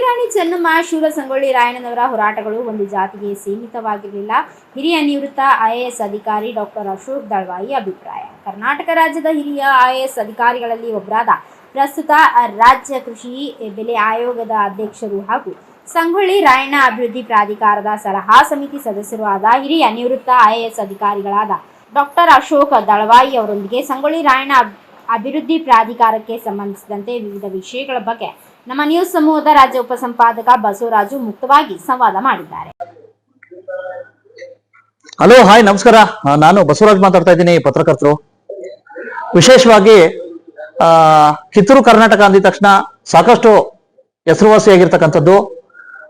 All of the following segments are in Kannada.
ವೀರರಾಣಿ ಚೆನ್ನಮ್ಮ ಶೂರ ಸಂಗೊಳ್ಳಿ ರಾಯಣ್ಣನವರ ಹೋರಾಟಗಳು ಒಂದು ಜಾತಿಗೆ ಸೀಮಿತವಾಗಿರಲಿಲ್ಲ. ಹಿರಿಯ ನಿವೃತ್ತ IAS ಅಧಿಕಾರಿ ಡಾಕ್ಟರ್ ಅಶೋಕ್ ದಳವಾಯಿ ಅಭಿಪ್ರಾಯ. ಕರ್ನಾಟಕ ರಾಜ್ಯದ ಹಿರಿಯ IAS ಅಧಿಕಾರಿಗಳಲ್ಲಿ ಒಬ್ಬರಾದ ಪ್ರಸ್ತುತ ರಾಜ್ಯ ಕೃಷಿ ಬೆಲೆ ಆಯೋಗದ ಅಧ್ಯಕ್ಷರು ಹಾಗೂ ಸಂಗೊಳ್ಳಿ ರಾಯಣ್ಣ ಅಭಿವೃದ್ಧಿ ಪ್ರಾಧಿಕಾರದ ಸಲಹಾ ಸಮಿತಿ ಸದಸ್ಯರು ಆದ ಹಿರಿಯ ನಿವೃತ್ತ IAS ಅಧಿಕಾರಿಗಳಾದ ಡಾಕ್ಟರ್ ಅಶೋಕ್ ದಳವಾಯಿ ಅವರೊಂದಿಗೆ ಸಂಗೊಳ್ಳಿ ರಾಯಣ್ಣ ಅಭಿವೃದ್ಧಿ ಪ್ರಾಧಿಕಾರಕ್ಕೆ ಸಂಬಂಧಿಸಿದಂತೆ ವಿವಿಧ ವಿಷಯಗಳ ಬಗ್ಗೆ ನಮ್ಮ ನ್ಯೂಸ್ ಸಮೂಹದ ರಾಜ್ಯ ಉಪಸಂಪಾದಕ ಬಸವರಾಜು ಮುಕ್ತವಾಗಿ ಸಂವಾದ ಮಾಡಿದ್ದಾರೆ. ಹಲೋ, ಹಾಯ್, ನಮಸ್ಕಾರ. ನಾನು ಬಸವರಾಜ್ ಮಾತಾಡ್ತಾ ಇದ್ದೀನಿ, ಪತ್ರಕರ್ತರು. ವಿಶೇಷವಾಗಿ ಕಿತ್ತೂರು ಕರ್ನಾಟಕ ಅಂದಿದ ತಕ್ಷಣ ಸಾಕಷ್ಟು ಹೆಸರುವಾಸಿಯಾಗಿರ್ತಕ್ಕಂಥದ್ದು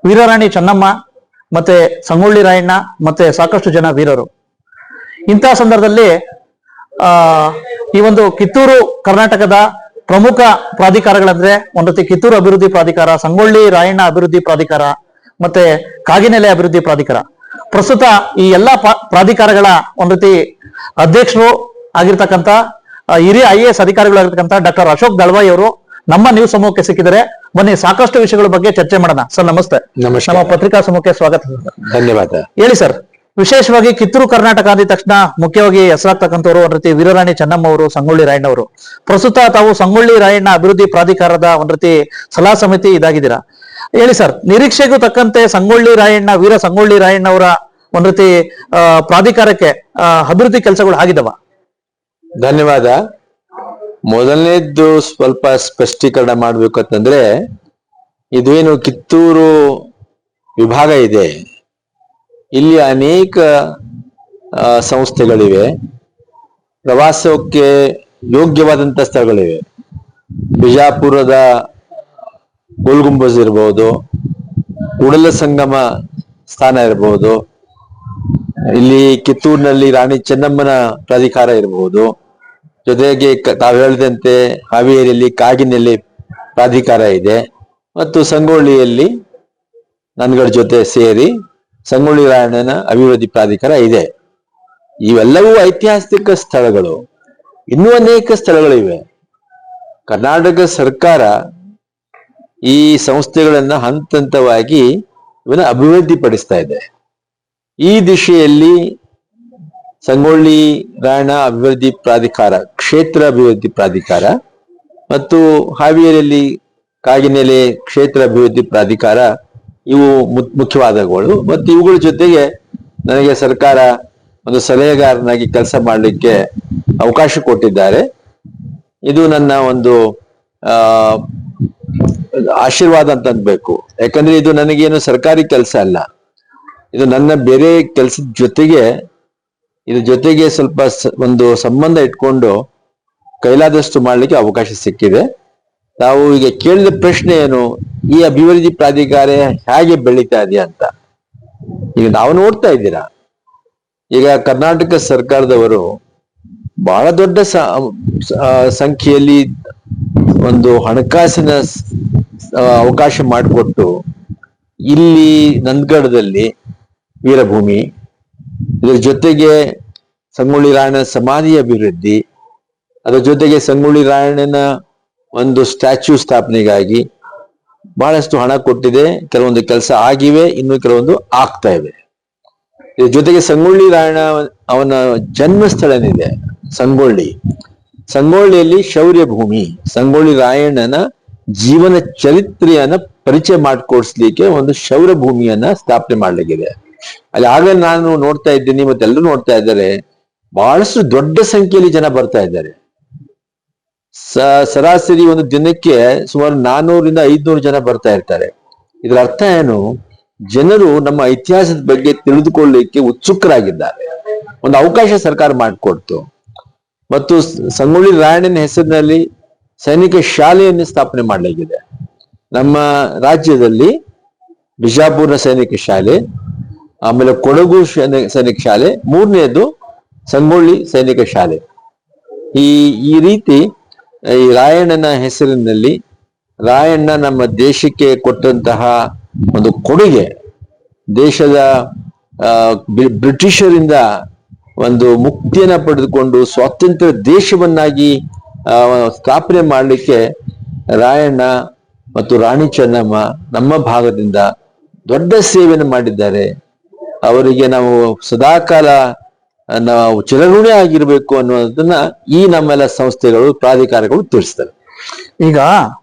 ವೀರರಾಣಿ ಚೆನ್ನಮ್ಮ ಮತ್ತೆ ಸಂಗೊಳ್ಳಿ ರಾಯಣ್ಣ ಮತ್ತೆ ಸಾಕಷ್ಟು ಜನ ವೀರರು. ಇಂತಹ ಸಂದರ್ಭದಲ್ಲಿ ಈ ಒಂದು ಕಿತ್ತೂರು ಕರ್ನಾಟಕದ ಪ್ರಮುಖ ಪ್ರಾಧಿಕಾರಗಳಂದ್ರೆ ಒಂದ್ ರೀತಿ ಕಿತ್ತೂರು ಅಭಿವೃದ್ಧಿ ಪ್ರಾಧಿಕಾರ, ಸಂಗೊಳ್ಳಿ ರಾಯಣ್ಣ ಅಭಿವೃದ್ಧಿ ಪ್ರಾಧಿಕಾರ ಮತ್ತೆ ಕಾಗಿನೆಲೆ ಅಭಿವೃದ್ಧಿ ಪ್ರಾಧಿಕಾರ. ಪ್ರಸ್ತುತ ಈ ಎಲ್ಲಾ ಪ್ರಾಧಿಕಾರಗಳ ಒಂದ್ ರೀತಿ ಅಧ್ಯಕ್ಷರು ಆಗಿರ್ತಕ್ಕಂಥ ಹಿರಿಯ IAS ಅಧಿಕಾರಿಗಳಾಗಿರ್ತಕ್ಕಂಥ ಡಾಕ್ಟರ್ ಅಶೋಕ್ ದಳವಾಯಿ ಅವರು ನಮ್ಮ ನ್ಯೂಸ್ ಸಮೂಹಕ್ಕೆ ಸಿಕ್ಕಿದರೆ. ಬನ್ನಿ, ಸಾಕಷ್ಟು ವಿಷಯಗಳ ಬಗ್ಗೆ ಚರ್ಚೆ ಮಾಡೋಣ. ಸರ್ ನಮಸ್ತೆ. ನಮಸ್ಕಾರ. ನಮ್ಮ ಪತ್ರಿಕಾ ಸಮೂಹಕ್ಕೆ ಸ್ವಾಗತ. ಧನ್ಯವಾದ. ಹೇಳಿ ಸರ್, ವಿಶೇಷವಾಗಿ ಕಿತ್ತೂರು ಕರ್ನಾಟಕ ಅಂದಿದ ತಕ್ಷಣ ಮುಖ್ಯವಾಗಿ ಹೆಸರಾಗ್ತಕ್ಕಂಥವ್ರು ಒಂದ್ ರೀತಿ ವೀರರಾಣಿ ಚೆನ್ನಮ್ಮ ಅವರು, ಸಂಗೊಳ್ಳಿ ರಾಯಣ್ಣ ಅವರು. ಪ್ರಸ್ತುತ ತಾವು ಸಂಗೊಳ್ಳಿ ರಾಯಣ್ಣ ಅಭಿವೃದ್ಧಿ ಪ್ರಾಧಿಕಾರದ ಒಂದ್ ರೀತಿ ಸಲಹಾ ಸಮಿತಿ ಇದಾಗಿದ್ದೀರಾ. ಹೇಳಿ ಸರ್, ನಿರೀಕ್ಷೆಗೂ ತಕ್ಕಂತೆ ಸಂಗೊಳ್ಳಿ ರಾಯಣ್ಣ, ವೀರ ಸಂಗೊಳ್ಳಿ ರಾಯಣ್ಣ ಅವರ ಒಂದ್ ರೀತಿ ಪ್ರಾಧಿಕಾರಕ್ಕೆ ಅಭಿವೃದ್ಧಿ ಕೆಲಸಗಳು ಆಗಿದವ? ಧನ್ಯವಾದ. ಮೊದಲನೇದ್ದು ಸ್ವಲ್ಪ ಸ್ಪಷ್ಟೀಕರಣ ಮಾಡ್ಬೇಕು ಅಂತಂದ್ರೆ, ಇದೇನು ಕಿತ್ತೂರು ವಿಭಾಗ ಇದೆ, ಇಲ್ಲಿ ಅನೇಕ ಸಂಸ್ಥೆಗಳಿವೆ, ಪ್ರವಾಸಕ್ಕೆ ಯೋಗ್ಯವಾದಂತ ಸ್ಥಳಗಳಿವೆ. ಬಿಜಾಪುರದ ಗೋಲ್ಗುಂಬಜ್ ಇರ್ಬೋದು, ಕೂಡಲ ಸಂಗಮ ಸ್ಥಾನ ಇರಬಹುದು, ಇಲ್ಲಿ ಕಿತ್ತೂರಿನಲ್ಲಿ ರಾಣಿ ಚೆನ್ನಮ್ಮನ ಪ್ರಾಧಿಕಾರ ಇರಬಹುದು, ಜೊತೆಗೆ ತಾವು ಹೇಳಿದಂತೆ ಹಾವೇರಿಯಲ್ಲಿ ಕಾಗಿನೆಲೆ ಪ್ರಾಧಿಕಾರ ಇದೆ, ಮತ್ತು ಸಂಗೊಳ್ಳಿಯಲ್ಲಿ ನನ್ಗಳ ಜೊತೆ ಸೇರಿ ಸಂಗೊಳ್ಳಿ ರಾಯಣ್ಣನ ಅಭಿವೃದ್ಧಿ ಪ್ರಾಧಿಕಾರ ಇದೆ. ಇವೆಲ್ಲವೂ ಐತಿಹಾಸಿಕ ಸ್ಥಳಗಳು. ಇನ್ನೂ ಅನೇಕ ಸ್ಥಳಗಳಿವೆ. ಕರ್ನಾಟಕ ಸರ್ಕಾರ ಈ ಸಂಸ್ಥೆಗಳನ್ನ ಹಂತ ಹಂತವಾಗಿ ಇವನ್ನ ಅಭಿವೃದ್ಧಿ ಪಡಿಸ್ತಾ ಇದೆ. ಈ ದಿಶೆಯಲ್ಲಿ ಸಂಗೊಳ್ಳಿ ರಾಯಣ್ಣ ಅಭಿವೃದ್ಧಿ ಪ್ರಾಧಿಕಾರ, ಕ್ಷೇತ್ರ ಅಭಿವೃದ್ಧಿ ಪ್ರಾಧಿಕಾರ ಮತ್ತು ಹಾವೇರಿಯಲ್ಲಿ ಕಾಗಿನೆಲೆ ಕ್ಷೇತ್ರ ಅಭಿವೃದ್ಧಿ ಪ್ರಾಧಿಕಾರ ಇವು ಮುಖ್ಯವಾದವುಗಳು. ಮತ್ತು ಇವುಗಳ ಜೊತೆಗೆ ನನಗೆ ಸರ್ಕಾರ ಒಂದು ಸಲಹೆಗಾರನಾಗಿ ಕೆಲಸ ಮಾಡಲಿಕ್ಕೆ ಅವಕಾಶ ಕೊಟ್ಟಿದ್ದಾರೆ. ಇದು ನನ್ನ ಒಂದು ಆಶೀರ್ವಾದ ಅಂತ ಅನ್ಬೇಕು. ಯಾಕಂದ್ರೆ ಇದು ನನಗೇನು ಸರ್ಕಾರಿ ಕೆಲಸ ಅಲ್ಲ, ಇದು ನನ್ನ ಬೇರೆ ಕೆಲಸದ ಜೊತೆಗೆ, ಇದ್ರ ಜೊತೆಗೆ ಸ್ವಲ್ಪ ಒಂದು ಸಂಬಂಧ ಇಟ್ಕೊಂಡು ಕೈಲಾದಷ್ಟು ಮಾಡ್ಲಿಕ್ಕೆ ಅವಕಾಶ ಸಿಕ್ಕಿದೆ. ತಾವು ಈಗ ಕೇಳಿದ ಪ್ರಶ್ನೆ ಏನು, ಈ ಅಭಿವೃದ್ಧಿ ಪ್ರಾಧಿಕಾರ ಹೇಗೆ ಬೆಳೀತಾ ಇದೆಯಾ ಅಂತ. ಈಗ ನಾವು ನೋಡ್ತಾ ಇದ್ದೀರಾ, ಈಗ ಕರ್ನಾಟಕ ಸರ್ಕಾರದವರು ಬಹಳ ದೊಡ್ಡ ಸಂಖ್ಯೆಯಲ್ಲಿ ಒಂದು ಹಣಕಾಸಿನ ಅವಕಾಶ ಮಾಡಿಕೊಟ್ಟು ಇಲ್ಲಿ ನಂದಗಡದಲ್ಲಿ ವೀರಭೂಮಿ, ಇದರ ಜೊತೆಗೆ ಸಂಗೊಳ್ಳಿ ರಾಯಣ್ಣ ಸಮಾಧಿ ಅಭಿವೃದ್ಧಿ, ಅದರ ಜೊತೆಗೆ ಸಂಗೊಳ್ಳಿ ರಾಯಣ್ಣನ ಒಂದು ಸ್ಟ್ಯಾಚ್ಯೂ ಸ್ಥಾಪನೆಗಾಗಿ ಬಹಳಷ್ಟು ಹಣ ಕೊಟ್ಟಿದೆ. ಕೆಲವೊಂದು ಕೆಲಸ ಆಗಿವೆ, ಇನ್ನು ಕೆಲವೊಂದು ಆಗ್ತಾ ಇವೆ. ಇದ್ರ ಜೊತೆಗೆ ಸಂಗೊಳ್ಳಿ ರಾಯಣ್ಣ ಅವನ ಜನ್ಮಸ್ಥಳನಿದೆ ಸಂಗೊಳ್ಳಿಯಲ್ಲಿ ಶೌರ್ಯ ಭೂಮಿ, ಸಂಗೊಳ್ಳಿ ರಾಯಣ್ಣನ ಜೀವನ ಚರಿತ್ರೆಯನ್ನ ಪರಿಚಯ ಮಾಡಿಕೊಡ್ಸ್ಲಿಕ್ಕೆ ಒಂದು ಶೌರ್ಯ ಭೂಮಿಯನ್ನ ಸ್ಥಾಪನೆ ಮಾಡ್ಲಿಕ್ಕಿದೆ. ಅಲ್ಲಿ ಆಗಲೇ ನಾನು ನೋಡ್ತಾ ಇದ್ದೀನಿ, ಮತ್ತೆ ಎಲ್ಲರೂ ನೋಡ್ತಾ ಇದ್ದಾರೆ, ಬಹಳಷ್ಟು ದೊಡ್ಡ ಸಂಖ್ಯೆಯಲ್ಲಿ ಜನ ಬರ್ತಾ ಇದ್ದಾರೆ. ಸರಾಸರಿ ಒಂದು ದಿನಕ್ಕೆ ಸುಮಾರು 400-500 ಜನ ಬರ್ತಾ ಇರ್ತಾರೆ. ಇದರ ಅರ್ಥ ಏನು, ಜನರು ನಮ್ಮ ಇತಿಹಾಸದ ಬಗ್ಗೆ ತಿಳಿದುಕೊಳ್ಳಲಿಕ್ಕೆ ಉತ್ಸುಕರಾಗಿದ್ದಾರೆ. ಒಂದು ಅವಕಾಶ ಸರ್ಕಾರ ಮಾಡಿಕೊಡ್ತು. ಮತ್ತು ಸಂಗೊಳ್ಳಿ ರಾಯಣ್ಣನ ಹೆಸರಿನಲ್ಲಿ ಸೈನಿಕ ಶಾಲೆಯನ್ನು ಸ್ಥಾಪನೆ ಮಾಡಲಾಗಿದೆ. ನಮ್ಮ ರಾಜ್ಯದಲ್ಲಿ ಬಿಜಾಪುರ ಸೈನಿಕ ಶಾಲೆ, ಆಮೇಲೆ ಕೊಡಗು ಸೈನಿಕ ಶಾಲೆ, ಮೂರನೇದು ಸಂಗೊಳ್ಳಿ ಸೈನಿಕ ಶಾಲೆ. ಈ ರೀತಿ ಈ ರಾಯಣ್ಣನ ಹೆಸರಿನಲ್ಲಿ ರಾಯಣ್ಣ ನಮ್ಮ ದೇಶಕ್ಕೆ ಕೊಟ್ಟಂತಹ ಒಂದು ಕೊಡುಗೆ, ದೇಶದ ಬ್ರಿಟಿಷರಿಂದ ಒಂದು ಮುಕ್ತಿಯನ್ನ ಪಡೆದುಕೊಂಡು ಸ್ವಾತಂತ್ರ್ಯ ದೇಶವನ್ನಾಗಿ ಸ್ಥಾಪನೆ ಮಾಡಲಿಕ್ಕೆ ರಾಯಣ್ಣ ಮತ್ತು ರಾಣಿ ಚೆನ್ನಮ್ಮ ನಮ್ಮ ಭಾಗದಿಂದ ದೊಡ್ಡ ಸೇವೆಯನ್ನು ಮಾಡಿದ್ದಾರೆ. ಅವರಿಗೆ ನಾವು ಸದಾಕಾಲ ನಾವು ಚಿರಋಣಿ ಆಗಿರ್ಬೇಕು ಅನ್ನೋದನ್ನ ಈ ನಮ್ಮೆಲ್ಲ ಸಂಸ್ಥೆಗಳು ಪ್ರಾಧಿಕಾರಗಳು ತಿಳಿಸ್ತವೆ. ಈಗ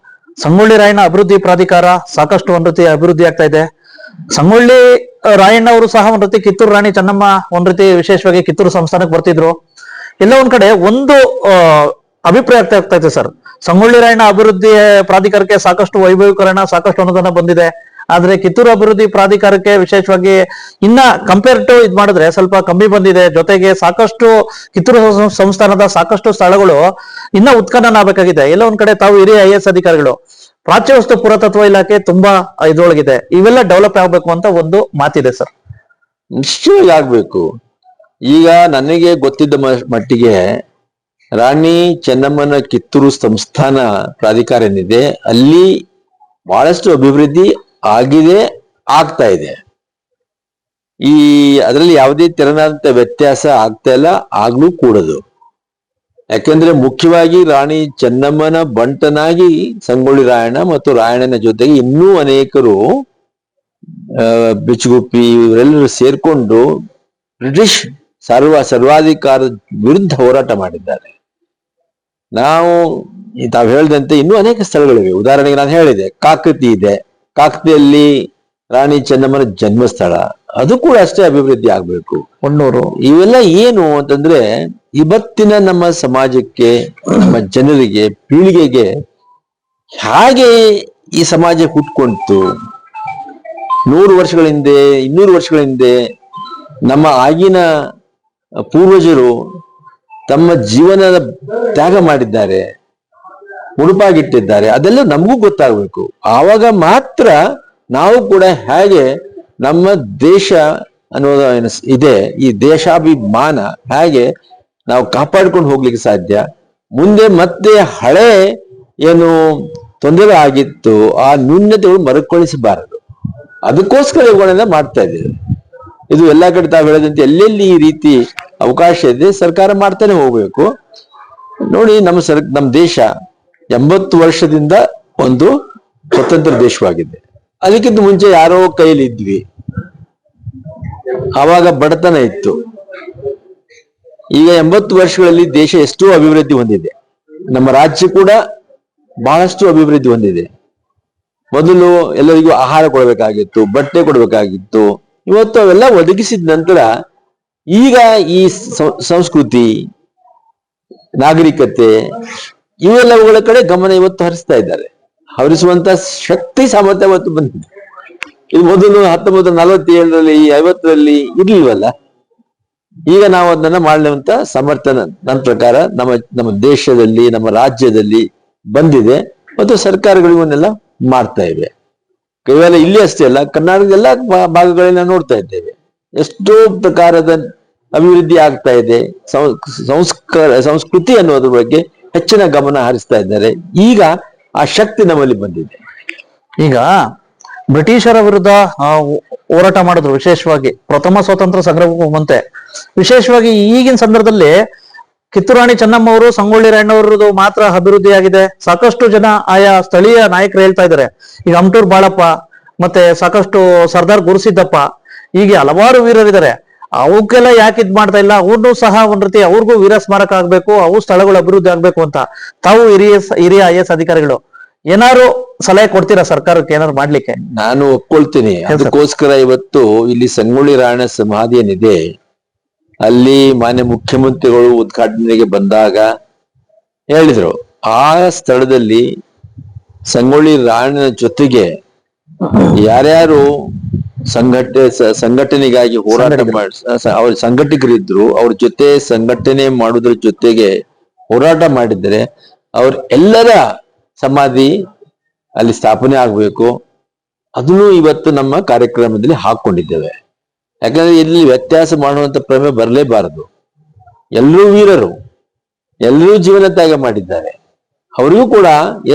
ಸಂಗೊಳ್ಳಿ ರಾಯಣ್ಣ ಅಭಿವೃದ್ಧಿ ಪ್ರಾಧಿಕಾರ ಸಾಕಷ್ಟು ಒಂದ್ ರೀತಿ ಅಭಿವೃದ್ಧಿ ಆಗ್ತಾ ಇದೆ. ಸಂಗೊಳ್ಳಿ ರಾಯಣ್ಣ ಅವರು ಸಹ ಒಂದ್ ರೀತಿ ಕಿತ್ತೂರು ರಾಣಿ ಚೆನ್ನಮ್ಮ ಒಂದ್ ರೀತಿ ವಿಶೇಷವಾಗಿ ಕಿತ್ತೂರು ಸಂಸ್ಥಾನಕ್ಕೆ ಬರ್ತಿದ್ರು. ಎಲ್ಲ ಒಂದ್ ಕಡೆ ಒಂದು ಅಭಿಪ್ರಾಯ ಆಗ್ತಾ ಇದೆ ಸರ್, ಸಂಗೊಳ್ಳಿ ರಾಯಣ್ಣ ಅಭಿವೃದ್ಧಿ ಪ್ರಾಧಿಕಾರಕ್ಕೆ ಸಾಕಷ್ಟು ವೈಭವೀಕರಣ, ಸಾಕಷ್ಟು ಅನುದಾನ ಬಂದಿದೆ. ಆದ್ರೆ ಕಿತ್ತೂರು ಅಭಿವೃದ್ಧಿ ಪ್ರಾಧಿಕಾರಕ್ಕೆ ವಿಶೇಷವಾಗಿ ಇನ್ನ ಕಂಪೇರ್ ಟು ಇದ್ ಮಾಡಿದ್ರೆ ಸ್ವಲ್ಪ ಕಮ್ಮಿ ಬಂದಿದೆ. ಜೊತೆಗೆ ಸಾಕಷ್ಟು ಕಿತ್ತೂರು ಸಂಸ್ಥಾನದ ಸಾಕಷ್ಟು ಸ್ಥಳಗಳು ಇನ್ನ ಉತ್ಖನನ ಆಗ್ಬೇಕಾಗಿದೆ. ಎಲ್ಲ ಒಂದ್ ಕಡೆ ತಾವು ಹಿರಿಯ IAS ಅಧಿಕಾರಿಗಳು, ಪ್ರಾಚ್ಯ ವಸ್ತು ಪುರಾತತ್ವ ಇಲಾಖೆ ತುಂಬಾ ಇದ್ರೊಳಗಿದೆ, ಇವೆಲ್ಲ ಡೆವಲಪ್ ಆಗ್ಬೇಕು ಅಂತ ಒಂದು ಮಾತಿದೆ ಸರ್. ನಿಶ್ಚಯವಾಗಿ ಆಗ್ಬೇಕು. ಈಗ ನನಗೆ ಗೊತ್ತಿದ್ದ ಮಟ್ಟಿಗೆ ರಾಣಿ ಚೆನ್ನಮ್ಮನ ಕಿತ್ತೂರು ಸಂಸ್ಥಾನ ಪ್ರಾಧಿಕಾರ ಏನಿದೆ ಅಲ್ಲಿ ಬಹಳಷ್ಟು ಅಭಿವೃದ್ಧಿ ಆಗಿದೆ, ಆಗ್ತಾ ಇದೆ. ಅದರಲ್ಲಿ ಯಾವುದೇ ತೆರನಾದಂತ ವ್ಯತ್ಯಾಸ ಆಗ್ತಾ ಇಲ್ಲ, ಆಗ್ಲೂ ಕೂಡದು. ಯಾಕೆಂದ್ರೆ ಮುಖ್ಯವಾಗಿ ರಾಣಿ ಚೆನ್ನಮ್ಮನ ಬಂಟನಾಗಿ ಸಂಗೊಳ್ಳಿ ರಾಯಣ್ಣ ಮತ್ತು ರಾಯಣ್ಣನ ಜೊತೆಗೆ ಇನ್ನೂ ಅನೇಕರು ಬಿಚ್ಚುಗುಪ್ಪಿ ಇವರೆಲ್ಲರೂ ಸೇರ್ಕೊಂಡು ಬ್ರಿಟಿಷ್ ಸರ್ವಾಧಿಕಾರದ ವಿರುದ್ಧ ಹೋರಾಟ ಮಾಡಿದ್ದಾರೆ. ತಾವು ಹೇಳಿದಂತೆ ಇನ್ನೂ ಅನೇಕ ಸ್ಥಳಗಳಿವೆ. ಉದಾಹರಣೆಗೆ ನಾನು ಹೇಳಿದೆ, ಕಾಕತಿ ಇದೆ. ಕಾಕತಿಯಲ್ಲಿ ರಾಣಿ ಚೆನ್ನಮ್ಮನ ಜನ್ಮಸ್ಥಳ, ಅದು ಕೂಡ ಅಷ್ಟೇ ಅಭಿವೃದ್ಧಿ ಆಗ್ಬೇಕು. ಹೊನ್ನೂರು, ಇವೆಲ್ಲ ಏನು ಅಂತಂದ್ರೆ ಇವತ್ತಿನ ನಮ್ಮ ಸಮಾಜಕ್ಕೆ, ನಮ್ಮ ಜನರಿಗೆ, ಪೀಳಿಗೆಗೆ ಹಾಗೆ ಈ ಸಮಾಜ ಹುಟ್ಕೊಂತು. 100 ವರ್ಷಗಳ ಹಿಂದೆ, 200 ವರ್ಷಗಳ ಹಿಂದೆ ನಮ್ಮ ಆಗಿನ ಪೂರ್ವಜರು ತಮ್ಮ ಜೀವನದ ತ್ಯಾಗ ಮಾಡಿದ್ದಾರೆ, ಮುಡುಪಾಗಿಟ್ಟಿದ್ದಾರೆ. ಅದೆಲ್ಲ ನಮಗೂ ಗೊತ್ತಾಗಬೇಕು. ಆವಾಗ ಮಾತ್ರ ನಾವು ಕೂಡ ಹೇಗೆ ನಮ್ಮ ದೇಶ ಅನ್ನೋದು ಇದೆ, ಈ ದೇಶಾಭಿಮಾನ ಹೇಗೆ ನಾವು ಕಾಪಾಡ್ಕೊಂಡು ಹೋಗ್ಲಿಕ್ಕೆ ಸಾಧ್ಯ. ಮುಂದೆ ಮತ್ತೆ ಹಳೆ ಏನು ತೊಂದರೆ ಆಗಿತ್ತು ಆ ನ್ಯೂನ್ಯತೆಗಳು ಮರುಕಳಿಸಬಾರದು. ಅದಕ್ಕೋಸ್ಕರ ಇವುಗಳನ್ನೆಲ್ಲ ಮಾಡ್ತಾ ಇದ್ದೇವೆ. ಇದು ಎಲ್ಲಾ ಕಡೆ ತಾವು ಹೇಳದಂತೆ ಎಲ್ಲೆಲ್ಲಿ ಈ ರೀತಿ ಅವಕಾಶ ಇದೆ ಸರ್ಕಾರ ಮಾಡ್ತಾನೆ ಹೋಗ್ಬೇಕು. ನೋಡಿ, ನಮ್ಮ ದೇಶ 80 ವರ್ಷದಿಂದ ಒಂದು ಸ್ವತಂತ್ರ ದೇಶವಾಗಿದೆ. ಅದಕ್ಕಿಂತ ಮುಂಚೆ ಯಾರೋ ಕೈಲಿ ಇದ್ವಿ, ಆವಾಗ ಬಡತನ ಇತ್ತು. ಈಗ 80 ವರ್ಷಗಳಲ್ಲಿ ದೇಶ ಎಷ್ಟೋ ಅಭಿವೃದ್ಧಿ ಹೊಂದಿದೆ. ನಮ್ಮ ರಾಜ್ಯ ಕೂಡ ಬಹಳಷ್ಟು ಅಭಿವೃದ್ಧಿ ಹೊಂದಿದೆ. ಮೊದಲು ಎಲ್ಲರಿಗೂ ಆಹಾರ ಕೊಡಬೇಕಾಗಿತ್ತು, ಬಟ್ಟೆ ಕೊಡಬೇಕಾಗಿತ್ತು. ಇವತ್ತು ಅವೆಲ್ಲ ಒದಗಿಸಿದ ನಂತರ ಈಗ ಈ ಸಂಸ್ಕೃತಿ, ನಾಗರಿಕತೆ ಇವೆಲ್ಲವುಗಳ ಕಡೆ ಗಮನ ಇವತ್ತು ಹರಿಸ್ತಾ ಇದ್ದಾರೆ. ಹರಿಸುವಂತ ಶಕ್ತಿ ಸಾಮರ್ಥ್ಯ ಇವತ್ತು ಬಂದಿದೆ. ಇದು ಮೊದಲು 1947ರಲ್ಲಿ 50ರಲ್ಲಿ ಇರ್ಲಿಲ್ವಲ್ಲ. ಈಗ ನಾವು ಅದನ್ನ ಮಾಡುವಂತ ಸಾಮರ್ಥ್ಯ ನನ್ನ ಪ್ರಕಾರ ನಮ್ಮ ದೇಶದಲ್ಲಿ, ನಮ್ಮ ರಾಜ್ಯದಲ್ಲಿ ಬಂದಿದೆ ಮತ್ತು ಸರ್ಕಾರಗಳು ಇವನ್ನೆಲ್ಲ ಮಾಡ್ತಾ ಇವೆ. ಕೇವಲ ಇಲ್ಲಿ ಅಷ್ಟೇ ಅಲ್ಲ, ಕರ್ನಾಟಕದ ಎಲ್ಲ ಭಾಗಗಳನ್ನ ನೋಡ್ತಾ ಇದ್ದೇವೆ. ಎಷ್ಟೋ ಪ್ರಕಾರದ ಅಭಿವೃದ್ಧಿ ಆಗ್ತಾ ಇದೆ. ಸಂಸ್ಕೃತಿ ಅನ್ನೋದ್ರ ಬಗ್ಗೆ ಹೆಚ್ಚಿನ ಗಮನ ಹರಿಸ್ತಾ ಇದ್ದಾರೆ. ಈಗ ಆ ಶಕ್ತಿ ನಮ್ಮಲ್ಲಿ ಬಂದಿದೆ. ಈಗ ಬ್ರಿಟಿಷರ ವಿರುದ್ಧ ಹೋರಾಟ ಮಾಡಿದ್ರು, ವಿಶೇಷವಾಗಿ ಪ್ರಥಮ ಸ್ವಾತಂತ್ರ್ಯ ಸಂಗ್ರಾಮಕ್ಕೂ ಮುಂತೆ. ವಿಶೇಷವಾಗಿ ಈಗಿನ ಸಂದರ್ಭದಲ್ಲಿ ಕಿತ್ತೂರು ರಾಣಿ ಚೆನ್ನಮ್ಮ ಅವರು, ಸಂಗೊಳ್ಳಿ ರಾಯಣ್ಣವ್ರದ್ದು ಮಾತ್ರ ಅಭಿವೃದ್ಧಿ ಆಗಿದೆ. ಸಾಕಷ್ಟು ಜನ ಆಯಾ ಸ್ಥಳೀಯ ನಾಯಕರು ಹೇಳ್ತಾ ಇದ್ದಾರೆ. ಈಗ ಅಮಟೂರ್ ಬಾಳಪ್ಪ, ಮತ್ತೆ ಸಾಕಷ್ಟು ಸರ್ದಾರ್ ಗುರುಸಿದ್ದಪ್ಪ, ಹೀಗೆ ಹಲವಾರು ವೀರರಿದ್ದಾರೆ. ಅವಕ್ಕೆಲ್ಲ ಯಾಕೆ ಇದ್ ಮಾಡ್ತಾ ಇಲ್ಲ? ಅವ್ರನ್ನೂ ಸಹ ಒಂದ್ ರೀತಿ ಅವ್ರಿಗೂ ವೀರ ಸ್ಮಾರಕ ಆಗ್ಬೇಕು, ಅವು ಸ್ಥಳಗಳು ಅಭಿವೃದ್ಧಿ ಆಗ್ಬೇಕು ಅಂತ ತಾವು ಹಿರಿಯ IAS ಅಧಿಕಾರಿಗಳು ಏನಾರು ಸಲಹೆ ಕೊಡ್ತೀರಾ ಸರ್ಕಾರಕ್ಕೆ ಏನಾದ್ರು ಮಾಡ್ಲಿಕ್ಕೆ? ನಾನು ಒಪ್ಕೊಳ್ತೀನಿ. ಅದಕ್ಕೋಸ್ಕರ ಇವತ್ತು ಇಲ್ಲಿ ಸಂಗೊಳ್ಳಿ ರಾಯಣ್ಣ ಸಮಾಧಿ ಏನಿದೆ ಅಲ್ಲಿ ಮಾನ್ಯ ಮುಖ್ಯಮಂತ್ರಿಗಳು ಉದ್ಘಾಟನೆಗೆ ಬಂದಾಗ ಹೇಳಿದ್ರು, ಆ ಸ್ಥಳದಲ್ಲಿ ಸಂಗೊಳ್ಳಿ ರಾಯಣ್ಣನ ಜೊತೆಗೆ ಯಾರ್ಯಾರು ಸಂಘಟನೆಗಾಗಿ ಹೋರಾಟ ಅವ್ರ ಸಂಘಟಕರಿದ್ರು, ಅವ್ರ ಜೊತೆ ಸಂಘಟನೆ ಮಾಡುವುದ್ರ ಜೊತೆಗೆ ಹೋರಾಟ ಮಾಡಿದರೆ ಅವ್ರ ಎಲ್ಲರ ಸಮಾಧಿ ಅಲ್ಲಿ ಸ್ಥಾಪನೆ ಆಗ್ಬೇಕು. ಅದನ್ನು ಇವತ್ತು ನಮ್ಮ ಕಾರ್ಯಕ್ರಮದಲ್ಲಿ ಹಾಕೊಂಡಿದ್ದೇವೆ. ಯಾಕಂದ್ರೆ ಇಲ್ಲಿ ವ್ಯತ್ಯಾಸ ಮಾಡುವಂತ ಪ್ರಮೇಯ ಬರಲೇಬಾರದು. ಎಲ್ಲರೂ ವೀರರು, ಎಲ್ಲರೂ ಜೀವನ ತ್ಯಾಗ ಮಾಡಿದ್ದಾರೆ. ಅವರಿಗೂ ಕೂಡ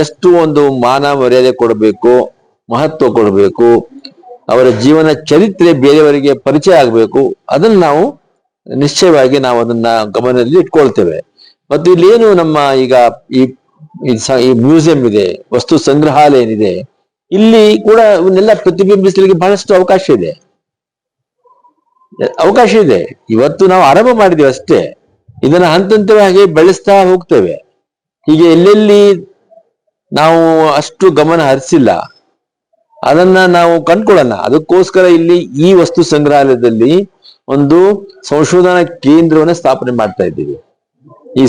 ಎಷ್ಟು ಒಂದು ಮಾನ ಮರ್ಯಾದೆ ಕೊಡಬೇಕು, ಮಹತ್ವ ಕೊಡಬೇಕು, ಅವರ ಜೀವನ ಚರಿತ್ರೆ ಬೇರೆಯವರಿಗೆ ಪರಿಚಯ ಆಗ್ಬೇಕು. ಅದನ್ನ ನಾವು ನಿಶ್ಚಯವಾಗಿ ನಾವು ಅದನ್ನ ಗಮನದಲ್ಲಿ ಇಟ್ಕೊಳ್ತೇವೆ. ಮತ್ತು ಇಲ್ಲೇನು ನಮ್ಮ ಈಗ ಈ ಈ ಮ್ಯೂಸಿಯಂ ಇದೆ, ವಸ್ತು ಸಂಗ್ರಹಾಲಯ ಏನಿದೆ, ಇಲ್ಲಿ ಕೂಡ ಇವನ್ನೆಲ್ಲ ಪ್ರತಿಬಿಂಬಿಸಲಿಕ್ಕೆ ಬಹಳಷ್ಟು ಅವಕಾಶ ಇದೆ. ಇವತ್ತು ನಾವು ಆರಂಭ ಮಾಡಿದೀವಿ ಅಷ್ಟೇ. ಇದನ್ನ ಹಂತ ಹಂತವಾಗಿ ಬೆಳೆಸ್ತಾ ಹೋಗ್ತೇವೆ. ಹೀಗೆ ಎಲ್ಲೆಲ್ಲಿ ನಾವು ಅಷ್ಟು ಗಮನ ಹರಿಸಿಲ್ಲ ಅದನ್ನ ನಾವು ಕಂಡ್ಕೊಳ್ಳೋಣ. ಅದಕ್ಕೋಸ್ಕರ ಇಲ್ಲಿ ಈ ವಸ್ತು ಸಂಗ್ರಹಾಲಯದಲ್ಲಿ ಒಂದು ಸಂಶೋಧನಾ ಕೇಂದ್ರವನ್ನ ಸ್ಥಾಪನೆ ಮಾಡ್ತಾ ಇದ್ದೀವಿ. ಈ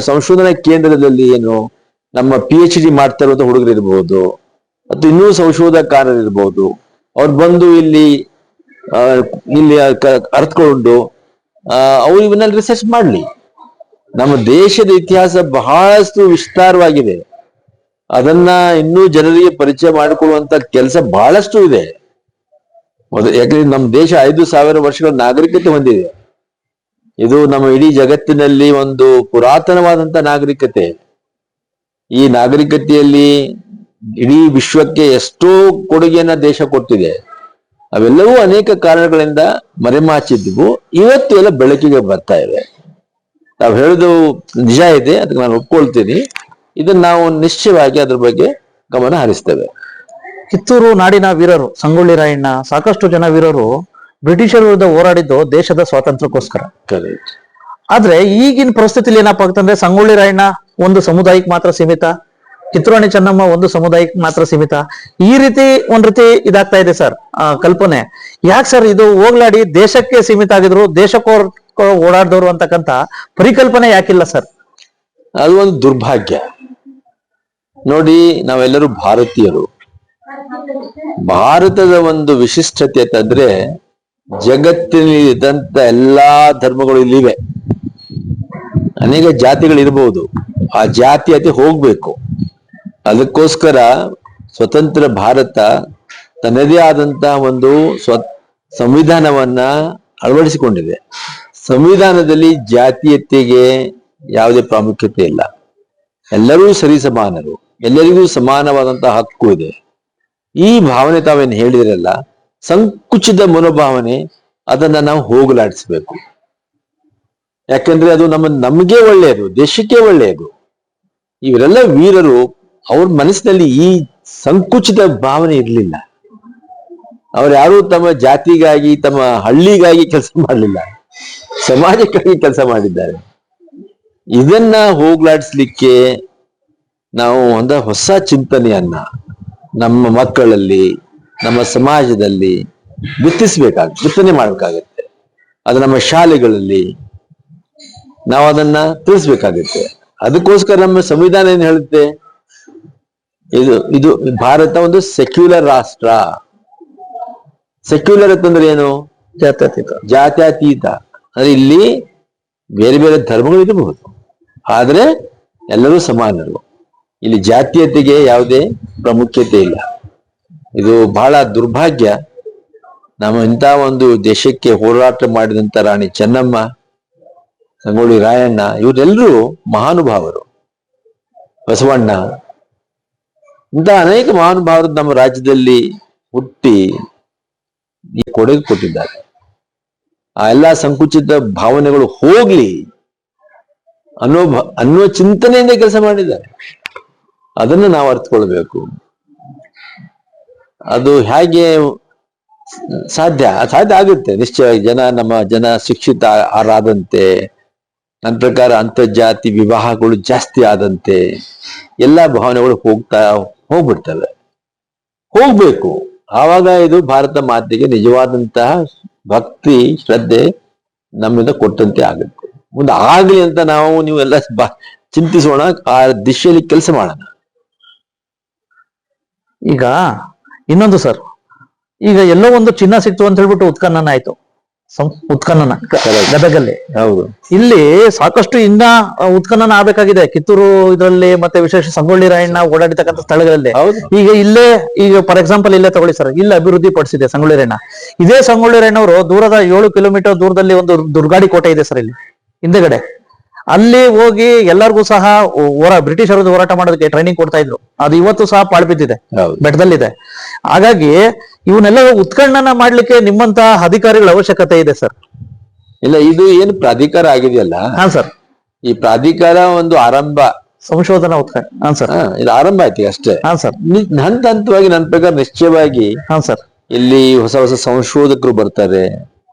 ಸಂಶೋಧನಾ ಕೇಂದ್ರದಲ್ಲಿ ಏನು ನಮ್ಮ PhD ಮಾಡ್ತಾ ಇರುವಂತ ಹುಡುಗರು ಇರ್ಬೋದು, ಮತ್ತು ಇನ್ನೂ ಸಂಶೋಧಕರಿರ್ಬೋದು, ಅವ್ರು ಬಂದು ಇಲ್ಲಿ ಅರ್ಥಕೊಂಡು ಅವ್ರು ಇವನ್ನೆಲ್ಲ ರಿಸರ್ಚ್ ಮಾಡ್ಲಿ. ನಮ್ಮ ದೇಶದ ಇತಿಹಾಸ ಬಹಳಷ್ಟು ವಿಸ್ತಾರವಾಗಿದೆ. ಅದನ್ನ ಇನ್ನೂ ಜನರಿಗೆ ಪರಿಚಯ ಮಾಡಿಕೊಳ್ಳುವಂತ ಕೆಲಸ ಬಹಳಷ್ಟು ಇದೆ. ಯಾಕಂದ್ರೆ ನಮ್ಮ ದೇಶ 5,000 ವರ್ಷಗಳ ನಾಗರಿಕತೆ ಹೊಂದಿದೆ. ಇದು ನಮ್ಮ ಇಡೀ ಜಗತ್ತಿನಲ್ಲಿ ಒಂದು ಪುರಾತನವಾದಂತ ನಾಗರಿಕತೆ. ಈ ನಾಗರಿಕತೆಯಲ್ಲಿ ಇಡೀ ವಿಶ್ವಕ್ಕೆ ಎಷ್ಟೋ ಕೊಡುಗೆಯನ್ನ ದೇಶ ಕೊಟ್ಟಿದೆ. ಅವೆಲ್ಲವೂ ಅನೇಕ ಕಾರಣಗಳಿಂದ ಮರೆಮಾಚಿದ್ವು, ಇವತ್ತು ಎಲ್ಲ ಬೆಳಕಿಗೆ ಬರ್ತಾ ಇವೆ. ನಾವು ಹೇಳುದು ನಿಜ ಇದೆ, ಅದಕ್ಕೆ ನಾನು ಒಪ್ಕೊಳ್ತೀನಿ. ಇದನ್ನ ನಾವು ನಿಶ್ಚಯವಾಗಿ ಅದ್ರ ಬಗ್ಗೆ ಗಮನ ಹರಿಸ್ತೇವೆ. ಕಿತ್ತೂರು ನಾಡಿನ ವೀರರು ಸಂಗೊಳ್ಳಿ ರಾಯಣ್ಣ, ಸಾಕಷ್ಟು ಜನ ವೀರರು ಬ್ರಿಟಿಷರ ವಿರುದ್ಧ ಹೋರಾಡಿದ್ದು ದೇಶದ ಸ್ವಾತಂತ್ರ್ಯಕ್ಕೋಸ್ಕರ. ಕರೆಕ್ಟ್. ಆದ್ರೆ ಈಗಿನ ಪರಿಸ್ಥಿತಿಲಿ ಏನಪ್ಪಾ ಅಂತಂದ್ರೆ ಸಂಗೊಳ್ಳಿ ರಾಯಣ್ಣ ಒಂದು ಸಮುದಾಯಕ್ಕೆ ಮಾತ್ರ ಸೀಮಿತ, ಕಿತ್ತೂರು ರಾಣಿ ಚೆನ್ನಮ್ಮ ಒಂದು ಸಮುದಾಯಕ್ಕೆ ಮಾತ್ರ ಸೀಮಿತ, ಈ ರೀತಿ ಒಂದ್ ರೀತಿ ಇದಾಗ್ತಾ ಇದೆ ಸರ್ ಕಲ್ಪನೆ. ಯಾಕೆ ಸರ್ ಇದು ಹೋಗ್ಲಾಡಿ ದೇಶಕ್ಕೆ ಸೀಮಿತ ಆಗಿದ್ರು, ದೇಶಕ್ಕೋ ಓಡಾಡ್ದವ್ರು ಅಂತಕ್ಕಂತ ಪರಿಕಲ್ಪನೆ ಯಾಕಿಲ್ಲ ಸರ್? ಅದು ಒಂದು ದುರ್ಭಾಗ್ಯ. ನೋಡಿ, ನಾವೆಲ್ಲರೂ ಭಾರತೀಯರು. ಭಾರತದ ಒಂದು ವಿಶಿಷ್ಟತೆ ಅಂತಂದ್ರೆ ಜಗತ್ತಿನಲ್ಲಿ ಇದ್ದಂತ ಎಲ್ಲಾ ಧರ್ಮಗಳು ಇಲ್ಲಿವೆ. ಅನೇಕ ಜಾತಿಗಳಿರ್ಬೋದು, ಆ ಜಾತೀಯತೆ ಹೋಗ್ಬೇಕು. ಅದಕ್ಕೋಸ್ಕರ ಸ್ವತಂತ್ರ ಭಾರತ ತನ್ನದೇ ಆದಂತಹ ಒಂದು ಸಂವಿಧಾನವನ್ನ ಅಳವಡಿಸಿಕೊಂಡಿದೆ. ಸಂವಿಧಾನದಲ್ಲಿ ಜಾತೀಯತೆಗೆ ಯಾವುದೇ ಪ್ರಾಮುಖ್ಯತೆ ಇಲ್ಲ. ಎಲ್ಲರೂ ಸರಿ ಸಮಾನರು, ಎಲ್ಲರಿಗೂ ಸಮಾನವಾದಂತಹ ಹಕ್ಕು ಇದೆ. ಈ ಭಾವನೆ ತಾವೇನು ಹೇಳಿದ್ರಲ್ಲ, ಸಂಕುಚಿತ ಮನೋಭಾವನೆ, ಅದನ್ನ ನಾವು ಹೋಗಲಾಡಿಸ್ಬೇಕು. ಯಾಕಂದ್ರೆ ಅದು ನಮಗೆ ಒಳ್ಳೆಯದು, ದೇಶಕ್ಕೆ ಒಳ್ಳೆಯದು. ಇವರೆಲ್ಲ ವೀರರು, ಅವ್ರ ಮನಸ್ಸಿನಲ್ಲಿ ಈ ಸಂಕುಚಿತ ಭಾವನೆ ಇರಲಿಲ್ಲ. ಅವ್ರು ಯಾರು ತಮ್ಮ ಜಾತಿಗಾಗಿ, ತಮ್ಮ ಹಳ್ಳಿಗಾಗಿ ಕೆಲಸ ಮಾಡಲಿಲ್ಲ, ಸಮಾಜಕ್ಕಾಗಿ ಕೆಲಸ ಮಾಡಿದ್ದಾರೆ. ಇದನ್ನ ಹೋಗ್ಲಾಡಿಸ್ಲಿಕ್ಕೆ ನಾವು ಒಂದು ಹೊಸ ಚಿಂತನೆಯನ್ನ ನಮ್ಮ ಮಕ್ಕಳಲ್ಲಿ, ನಮ್ಮ ಸಮಾಜದಲ್ಲಿ ಬಿತ್ತನೆ ಮಾಡಬೇಕಾಗತ್ತೆ. ಅದು ನಮ್ಮ ಶಾಲೆಗಳಲ್ಲಿ ನಾವು ಅದನ್ನ ತಿಳಿಸ್ಬೇಕಾಗತ್ತೆ. ಅದಕ್ಕೋಸ್ಕರ ನಮ್ಮ ಸಂವಿಧಾನ ಏನ್ ಹೇಳುತ್ತೆ, ಇದು ಭಾರತ ಒಂದು ಸೆಕ್ಯುಲರ್ ರಾಷ್ಟ್ರ. ಸೆಕ್ಯುಲರ್ ಅಂತಂದ್ರೆ ಏನು? ಜಾತ್ಯತೀತ. ಅಂದ್ರೆ ಇಲ್ಲಿ ಬೇರೆ ಬೇರೆ ಧರ್ಮಗಳು ಇರಬಹುದು, ಆದ್ರೆ ಎಲ್ಲರೂ ಸಮಾನರು. ಇಲ್ಲಿ ಜಾತೀಯತೆಗೆ ಯಾವುದೇ ಪ್ರಾಮುಖ್ಯತೆ ಇಲ್ಲ. ಇದು ಬಹಳ ದುರ್ಭಾಗ್ಯ. ನಮ್ಮ ಇಂಥ ಒಂದು ದೇಶಕ್ಕೆ ಹೋರಾಟ ಮಾಡಿದಂತ ರಾಣಿ ಚೆನ್ನಮ್ಮ, ಸಂಗೊಳ್ಳಿ ರಾಯಣ್ಣ, ಇವರೆಲ್ಲರೂ ಮಹಾನುಭಾವರು. ಬಸವಣ್ಣ, ಇಂಥ ಅನೇಕ ಮಹಾನುಭಾವರು ನಮ್ಮ ರಾಜ್ಯದಲ್ಲಿ ಹುಟ್ಟಿ ಈ ಕೊಡುಗೆ ಕೊಟ್ಟಿದ್ದಾರೆ. ಆ ಎಲ್ಲಾ ಸಂಕುಚಿತ ಭಾವನೆಗಳು ಹೋಗ್ಲಿ ಅನ್ನೋ ಚಿಂತನೆಯಿಂದ ಕೆಲಸ ಮಾಡಿದ್ದಾರೆ. ಅದನ್ನು ನಾವು ಅರ್ಥಕೊಳ್ಬೇಕು. ಅದು ಹೇಗೆ ಸಾಧ್ಯ ಆಗುತ್ತೆ? ನಿಶ್ಚಯವಾಗಿ ನಮ್ಮ ಜನ ಶಿಕ್ಷಿತ ಆದಂತೆ, ನನ್ನ ಪ್ರಕಾರ ಅಂತರ್ಜಾತಿ ವಿವಾಹಗಳು ಜಾಸ್ತಿ ಆದಂತೆ ಎಲ್ಲಾ ಭಾವನೆಗಳು ಹೋಗ್ಬಿಡ್ತವೆ. ಹೋಗ್ಬೇಕು. ಆವಾಗ ಇದು ಭಾರತ ಮಾತೆಗೆ ನಿಜವಾದಂತಹ ಭಕ್ತಿ, ಶ್ರದ್ಧೆ ನಮ್ಮಿಂದ ಕೊಟ್ಟಂತೆ ಆಗುತ್ತೆ. ಮುಂದೆ ಆಗ್ಲಿ ಅಂತ ನೀವೆಲ್ಲ ಚಿಂತಿಸೋಣ, ಆ ದಿಶೆಯಲ್ಲಿ ಕೆಲಸ ಮಾಡೋಣ. ಈಗ ಇನ್ನೊಂದು ಸರ್, ಈಗ ಎಲ್ಲೋ ಒಂದು ಚಿನ್ನ ಸಿಕ್ತು ಅಂತ ಹೇಳ್ಬಿಟ್ಟು ಉತ್ಖನನ ಆಯ್ತು, ಉತ್ಖನನ ಗದಗಲ್ಲಿ. ಹೌದು, ಇಲ್ಲಿ ಸಾಕಷ್ಟು ಇನ್ನ ಉತ್ಖನನ ಆಗ್ಬೇಕಾಗಿದೆ ಕಿತ್ತೂರು ಇದರಲ್ಲಿ, ಮತ್ತೆ ವಿಶೇಷ ಸಂಗೊಳ್ಳಿ ರಾಯಣ್ಣ ಓಡಾಡಿತಕ್ಕಂಥ ಸ್ಥಳಗಳಲ್ಲಿ. ಈಗ ಫಾರ್ ಎಕ್ಸಾಂಪಲ್ ಇಲ್ಲೇ ತಗೊಳ್ಳಿ ಸರ್, ಇಲ್ಲಿ ಅಭಿವೃದ್ಧಿ ಪಡಿಸಿದೆ ಸಂಗೊಳ್ಳಿ ರಾಯಣ್ಣ. ಇದೇ ಸಂಗೊಳ್ಳಿ ರಾಯಣ್ಣ ಅವರು ದೂರದ 7 ಕಿಲೋಮೀಟರ್ ದೂರದಲ್ಲಿ ಒಂದು ದುರ್ಗಾಡಿ ಕೋಟೆ ಇದೆ ಸರ್ ಇಲ್ಲಿ ಹಿಂದೆಗಡೆ. ಅಲ್ಲಿ ಹೋಗಿ ಎಲ್ಲರಿಗೂ ಸಹ ಬ್ರಿಟಿಷರ ಹೋರಾಟ ಮಾಡೋದಕ್ಕೆ ಟ್ರೈನಿಂಗ್ ಕೊಡ್ತಾ ಇದ್ರು. ಅದು ಇವತ್ತು ಸಹ ಪಾಳ್ಬಿದ್ದಿದೆ, ಬೆಟ್ಟದಲ್ಲಿದೆ. ಹಾಗಾಗಿ ಇವನ್ನೆಲ್ಲ ಉತ್ಖನನ ಮಾಡ್ಲಿಕ್ಕೆ ನಿಮ್ಮಂತಹ ಅಧಿಕಾರಿಗಳ ಅವಶ್ಯಕತೆ ಇದೆ ಸರ್. ಇಲ್ಲ, ಇದು ಏನು ಪ್ರಾಧಿಕಾರ ಆಗಿದೆಯಲ್ಲ, ಹಾ ಸರ್, ಈ ಪ್ರಾಧಿಕಾರ ಒಂದು ಆರಂಭ ಸಂಶೋಧನಾ ಹಾಂ ಸರ್. ಇದು ಆರಂಭ ಆಯ್ತು ಈಗ ಅಷ್ಟೇ. ಹಾಂ ಸರ್. ಹಂತ ಹಂತವಾಗಿ ನನ್ನ ಪ್ರಕಾರ ನಿಶ್ಚಯವಾಗಿ ಹಾಂ ಸರ್. ಇಲ್ಲಿ ಹೊಸ ಹೊಸ ಸಂಶೋಧಕರು ಬರ್ತಾರೆ,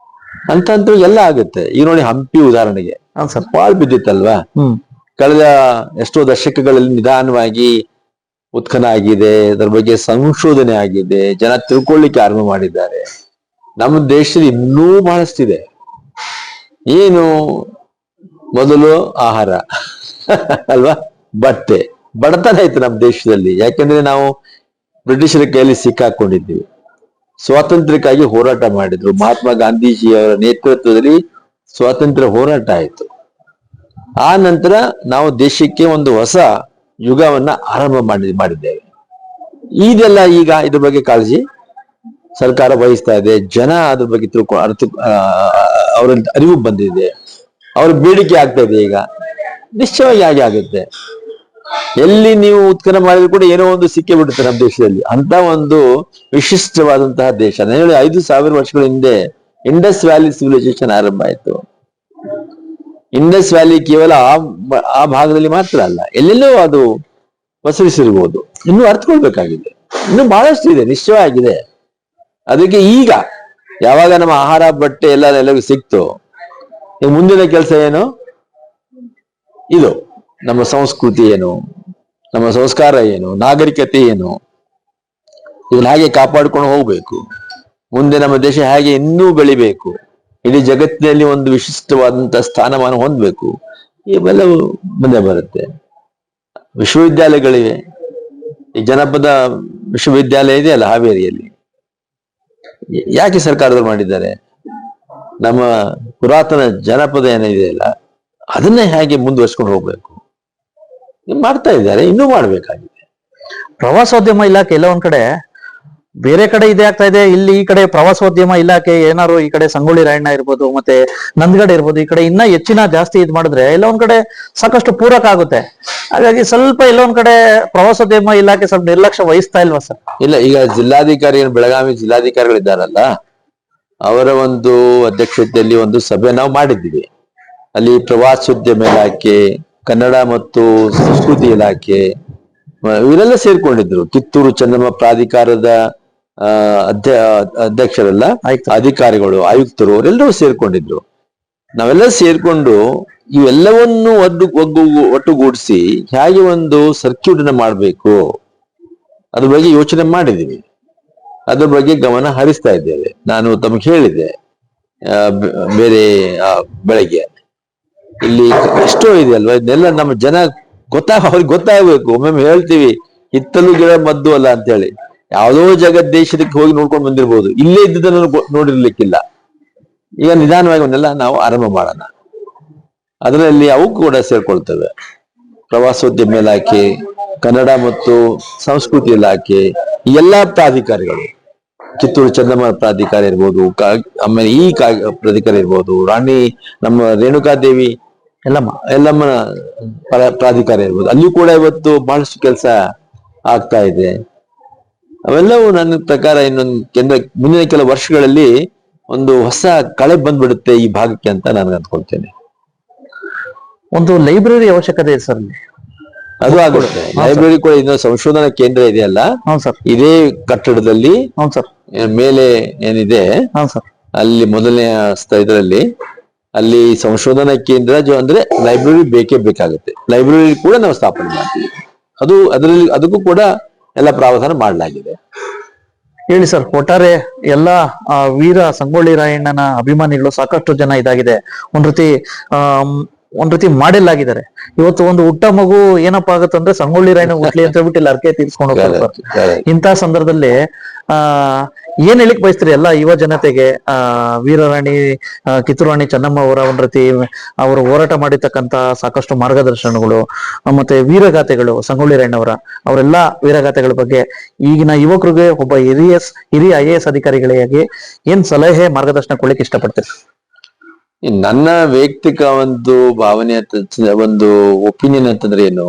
ಹಂತ ಹಂತವಾಗಿ ಎಲ್ಲ ಆಗುತ್ತೆ. ಈಗ ನೋಡಿ ಹಂಪಿ ಉದಾಹರಣೆಗೆ ಹಾಂ ಸರ್. ಪಾಳ್ ಬಿದ್ದಿತ್ತಲ್ವಾ, ಕಳೆದ ಎಷ್ಟೋ ದಶಕಗಳಲ್ಲಿ ನಿಧಾನವಾಗಿ ಉತ್ಖನ ಆಗಿದೆ, ಅದರ ಬಗ್ಗೆ ಸಂಶೋಧನೆ ಆಗಿದೆ, ಜನ ತಿಳ್ಕೊಳ್ಳಿಕ್ಕೆ ಆರಂಭ ಮಾಡಿದ್ದಾರೆ. ನಮ್ಮ ದೇಶದಲ್ಲಿ ಇನ್ನೂ ಬಹಳಷ್ಟಿದೆ. ಏನು ಮೊದಲು ಆಹಾರ ಅಲ್ವಾ, ಬಟ್ಟೆ, ಬಡತನ ಇತ್ತು ನಮ್ಮ ದೇಶದಲ್ಲಿ. ಯಾಕಂದ್ರೆ ನಾವು ಬ್ರಿಟಿಷರ ಕೈಯಲ್ಲಿ ಸಿಕ್ಕಾಕೊಂಡಿದ್ವಿ. ಸ್ವಾತಂತ್ರ್ಯಕ್ಕಾಗಿ ಹೋರಾಟ ಮಾಡಿದ್ರು, ಮಹಾತ್ಮ ಗಾಂಧೀಜಿಯವರ ನೇತೃತ್ವದಲ್ಲಿ ಸ್ವಾತಂತ್ರ್ಯ ಹೋರಾಟ ಆಯಿತು. ಆ ನಂತರ ನಾವು ದೇಶಕ್ಕೆ ಒಂದು ಹೊಸ ಯುಗವನ್ನ ಆರಂಭ ಮಾಡಿದ್ದೇವೆ. ಇದೆಲ್ಲ ಈಗ ಇದ್ರ ಬಗ್ಗೆ ಕಾಳಜಿ ಸರ್ಕಾರ ವಹಿಸ್ತಾ ಇದೆ. ಜನ ಅದ್ರ ಬಗ್ಗೆ ಅವರ ಅರಿವು ಬಂದಿದೆ, ಅವ್ರ ಬೇಡಿಕೆ ಆಗ್ತಾ ಇದೆ. ಈಗ ನಿಶ್ಚಯವಾಗಿ ಹಾಗೆ ಆಗುತ್ತೆ. ಎಲ್ಲಿ ನೀವು ಉತ್ಖನನ ಮಾಡಿದ್ರು ಕೂಡ ಏನೋ ಒಂದು ಸಿಕ್ಕೇ ಬಿಡುತ್ತೆ ನಮ್ಮ ದೇಶದಲ್ಲಿ. ಅಂತ ಒಂದು ವಿಶಿಷ್ಟವಾದಂತಹ ದೇಶ. ನಾನು ಹೇಳಿ 5,000 ವರ್ಷಗಳ ಹಿಂದೆ ಇಂಡಸ್ ವ್ಯಾಲಿ ಸಿವಿಲೈಸೇಷನ್ ಆರಂಭ ಆಯಿತು. ಇಂಡಸ್ ವ್ಯಾಲಿ ಕೇವಲ ಆ ಭಾಗದಲ್ಲಿ ಮಾತ್ರ ಅಲ್ಲ, ಎಲ್ಲೆಲ್ಲೋ ಅದು ಪಸರಿಸಿರ್ಬೋದು. ಇನ್ನೂ ಅರ್ಥಕೊಳ್ಬೇಕಾಗಿದೆ, ಇನ್ನು ಬಹಳಷ್ಟು ಇದೆ, ನಿಶ್ಚಯವಾಗಿದೆ. ಅದಕ್ಕೆ ಈಗ ಯಾವಾಗ ನಮ್ಮ ಆಹಾರ ಬಟ್ಟೆ ಎಲ್ಲರಿಗೂ ಸಿಕ್ತು, ಮುಂದಿನ ಕೆಲಸ ಏನು? ಇದು ನಮ್ಮ ಸಂಸ್ಕೃತಿ ಏನು, ನಮ್ಮ ಸಂಸ್ಕಾರ ಏನು, ನಾಗರಿಕತೆ ಏನು, ಇದನ್ನ ಹಾಗೆ ಕಾಪಾಡ್ಕೊಂಡು ಹೋಗ್ಬೇಕು. ಮುಂದೆ ನಮ್ಮ ದೇಶ ಹೇಗೆ ಇನ್ನೂ ಬೆಳಿಬೇಕು, ಇಡೀ ಜಗತ್ತಿನಲ್ಲಿ ಒಂದು ವಿಶಿಷ್ಟವಾದಂತಹ ಸ್ಥಾನಮಾನ ಹೊಂದಬೇಕು, ಇವೆಲ್ಲವೂ ಮುಂದೆ ಬರುತ್ತೆ. ವಿಶ್ವವಿದ್ಯಾಲಯಗಳಿವೆ. ಈ ಜನಪದ ವಿಶ್ವವಿದ್ಯಾಲಯ ಇದೆಯಲ್ಲ ಹಾವೇರಿಯಲ್ಲಿ, ಯಾಕೆ ಸರ್ಕಾರದವರು ಮಾಡಿದ್ದಾರೆ? ನಮ್ಮ ಪುರಾತನ ಜನಪದ ಏನಿದೆಯಲ್ಲ ಅದನ್ನೇ ಹೇಗೆ ಮುಂದುವರ್ಸ್ಕೊಂಡು ಹೋಗ್ಬೇಕು ಮಾಡ್ತಾ ಇದ್ದಾರೆ, ಇನ್ನೂ ಮಾಡ್ಬೇಕಾಗಿದೆ. ಪ್ರವಾಸೋದ್ಯಮ ಇಲಾಖೆ ಎಲ್ಲ ಒಂದ್ ಕಡೆ ಬೇರೆ ಕಡೆ ಇದೆ ಆಗ್ತಾ ಇದೆ. ಇಲ್ಲಿ ಈ ಕಡೆ ಪ್ರವಾಸೋದ್ಯಮ ಇಲಾಖೆ ಏನಾರು ಈ ಕಡೆ ಸಂಗೊಳ್ಳಿ ರಾಯಣ್ಣ ಇರ್ಬೋದು, ಮತ್ತೆ ನಂದಗಡ ಇರ್ಬೋದು, ಈ ಕಡೆ ಇನ್ನ ಹೆಚ್ಚಿನ ಜಾಸ್ತಿ ಇದ್ ಮಾಡಿದ್ರೆ ಎಲ್ಲ ಒಂದ್ ಕಡೆ ಸಾಕಷ್ಟು ಪೂರಕ ಆಗುತ್ತೆ. ಹಾಗಾಗಿ ಸ್ವಲ್ಪ ಎಲ್ಲೊಂದ್ ಕಡೆ ಪ್ರವಾಸೋದ್ಯಮ ಇಲಾಖೆ ಸ್ವಲ್ಪ ನಿರ್ಲಕ್ಷ್ಯ ವಹಿಸ್ತಾ ಇಲ್ವಾ ಸರ್? ಇಲ್ಲ, ಈಗ ಜಿಲ್ಲಾಧಿಕಾರಿ ಬೆಳಗಾವಿ ಜಿಲ್ಲಾಧಿಕಾರಿಗಳಿದ್ದಾರಲ್ಲ, ಅವರ ಒಂದು ಅಧ್ಯಕ್ಷತೆಯಲ್ಲಿ ಒಂದು ಸಭೆ ನಾವು ಮಾಡಿದ್ದೀವಿ. ಅಲ್ಲಿ ಪ್ರವಾಸೋದ್ಯಮ ಇಲಾಖೆ, ಕನ್ನಡ ಮತ್ತು ಸಂಸ್ಕೃತಿ ಇಲಾಖೆ ಇವರೆಲ್ಲ ಸೇರ್ಕೊಂಡಿದ್ರು. ಕಿತ್ತೂರು ಚೆನ್ನಮ್ಮ ಪ್ರಾಧಿಕಾರದ ಅಧ್ಯಕ್ಷರೆಲ್ಲ, ಅಧಿಕಾರಿಗಳು, ಆಯುಕ್ತರು ಅವರೆಲ್ಲರೂ ಸೇರ್ಕೊಂಡಿದ್ರು. ನಾವೆಲ್ಲ ಸೇರ್ಕೊಂಡು ಇವೆಲ್ಲವನ್ನು ಒಟ್ಟುಗೂಡಿಸಿ ಹೇಗೆ ಒಂದು ಸರ್ಕ್ಯೂಟ್ ಅನ್ನ ಮಾಡಬೇಕು ಅದ್ರ ಬಗ್ಗೆ ಯೋಚನೆ ಮಾಡಿದೀವಿ. ಅದ್ರ ಬಗ್ಗೆ ಗಮನ ಹರಿಸ್ತಾ ಇದ್ದೇವೆ. ನಾನು ತಮಗೆ ಹೇಳಿದೆ ಬೇರೆ ಬೆಳಗ್ಗೆ, ಇಲ್ಲಿ ಎಷ್ಟೋ ಇದೆ ಅಲ್ವಾ, ಇದನ್ನೆಲ್ಲ ನಮ್ಮ ಜನ ಅವ್ರಿಗೆ ಗೊತ್ತಾಗಬೇಕು. ಒಮ್ಮೊಮ್ಮೆ ಹೇಳ್ತೀವಿ ಹಿತ್ತಲು ಗಿಡ ಮದ್ದು ಅಲ್ಲ ಅಂತ ಹೇಳಿ. ಯಾವುದೋ ದೇಶಕ್ಕೆ ಹೋಗಿ ನೋಡ್ಕೊಂಡು ಬಂದಿರ್ಬೋದು, ಇಲ್ಲೇ ಇದ್ದದನ್ನು ನೋಡಿರ್ಲಿಕ್ಕಿಲ್ಲ. ಈಗ ನಿಧಾನವಾಗಿ ಅವನ್ನೆಲ್ಲ ನಾವು ಆರಂಭ ಮಾಡೋಣ. ಅದರಲ್ಲಿ ಅವು ಕೂಡ ಸೇರ್ಕೊಳ್ತವೆ. ಪ್ರವಾಸೋದ್ಯಮ ಇಲಾಖೆ, ಕನ್ನಡ ಮತ್ತು ಸಂಸ್ಕೃತಿ ಇಲಾಖೆ, ಈ ಎಲ್ಲಾ ಪ್ರಾಧಿಕಾರಿಗಳು, ಕಿತ್ತೂರು ಚೆನ್ನಮ್ಮ ಪ್ರಾಧಿಕಾರ ಇರ್ಬೋದು, ಆಮೇಲೆ ಈ ಪ್ರಾಧಿಕಾರ ಇರ್ಬೋದು, ರಾಣಿ ನಮ್ಮ ರೇಣುಕಾದೇವಿ ಎಲ್ಲಮ್ಮನ ಪ್ರಾಧಿಕಾರ ಇರ್ಬೋದು, ಅಲ್ಲಿಯೂ ಕೂಡ ಇವತ್ತು ಬಹಳಷ್ಟು ಕೆಲಸ ಆಗ್ತಾ ಇದೆ. ಅವೆಲ್ಲವೂ ನನ್ನ ಪ್ರಕಾರ ಮುಂದಿನ ಕೆಲವು ವರ್ಷಗಳಲ್ಲಿ ಒಂದು ಹೊಸ ಕಳೆ ಬಂದ್ಬಿಡುತ್ತೆ ಈ ಭಾಗಕ್ಕೆ ಅಂತ ನಾನು ಅಂದ್ಕೊಳ್ತೇನೆ. ಒಂದು ಲೈಬ್ರರಿ ಅವಶ್ಯಕತೆ ಇದೆ ಸರ್. ಅದು ಆಗುತ್ತೆ. ಲೈಬ್ರರಿ ಕೂಡ ಇನ್ನೊಂದು ಸಂಶೋಧನಾ ಕೇಂದ್ರ ಇದೆಯಲ್ಲ, ಇದೇ ಕಟ್ಟಡದಲ್ಲಿ ಮೇಲೆ ಏನಿದೆ ಅಲ್ಲಿ ಮೊದಲನೇ ಇದರಲ್ಲಿ ಅಲ್ಲಿ ಸಂಶೋಧನಾ ಕೇಂದ್ರ ಅಂದ್ರೆ ಲೈಬ್ರರಿ ಬೇಕೇ ಬೇಕಾಗುತ್ತೆ. ಲೈಬ್ರರಿ ಕೂಡ ನಾವು ಸ್ಥಾಪನೆ ಮಾಡ್ತೀವಿ. ಅದಕ್ಕೂ ಕೂಡ ಎಲ್ಲ ಪ್ರಾವಧಾನ ಮಾಡಲಾಗಿದೆ. ಹೇಳಿ ಸರ್, ಒಟ್ಟಾರೆ ಎಲ್ಲ ವೀರ ಸಂಗೊಳ್ಳಿ ರಾಯಣ್ಣನ ಅಭಿಮಾನಿಗಳು ಸಾಕಷ್ಟು ಜನ ಇದಾಗಿದೆ, ಒಂದ್ ರೀತಿ ಮಾಡೆಲ್ ಇವತ್ತು ಒಂದು ಹುಟ್ಟ ಮಗು ಏನಪ್ಪಾ ಆಗುತ್ತಂದ್ರೆ ಸಂಗೊಳ್ಳಿ ರಾಯಣ್ಣ ಹುಟ್ಲಿ ಅಂತ ಹೇಳ್ಬಿಟ್ಟು ಇಲ್ಲಿ ಅರ್ಕೆ ತೀರ್ಸ್ಕೊಂಡು ಹೋಗ್ತಾರೆ. ಇಂಥ ಸಂದರ್ಭದಲ್ಲಿ ಏನ್ ಹೇಳಿಕ್ ಬಯಸ್ತೀರಿ ಎಲ್ಲ ಯುವ ಜನತೆಗೆ? ವೀರರಾಣಿ ಕಿತ್ತೂರು ರಾಣಿ ಚೆನ್ನಮ್ಮ ಅವರ ಒಂದ್ ರೀತಿ ಅವರು ಹೋರಾಟ ಮಾಡಿರ್ತಕ್ಕಂತ ಸಾಕಷ್ಟು ಮಾರ್ಗದರ್ಶನಗಳು ಮತ್ತೆ ವೀರಗಾಥೆಗಳು, ಸಂಗೊಳ್ಳಿ ರಾಯಣ್ಣವರ ಅವರೆಲ್ಲಾ ವೀರಗಾಥೆಗಳ ಬಗ್ಗೆ ಈಗಿನ ಯುವಕರಿಗೆ ಒಬ್ಬ ಹಿರಿಯ IAS ಅಧಿಕಾರಿಗಳಿಗೆ ಏನ್ ಸಲಹೆ ಮಾರ್ಗದರ್ಶನ ಕೊಡ್ಲಿಕ್ಕೆ ಇಷ್ಟಪಡ್ತೀರಿ? ನನ್ನ ವೈಯಕ್ತಿಕ ಒಂದು ಭಾವನೆ ಒಂದು ಒಪಿನಿಯನ್ ಅಂತಂದ್ರೆ ಏನು,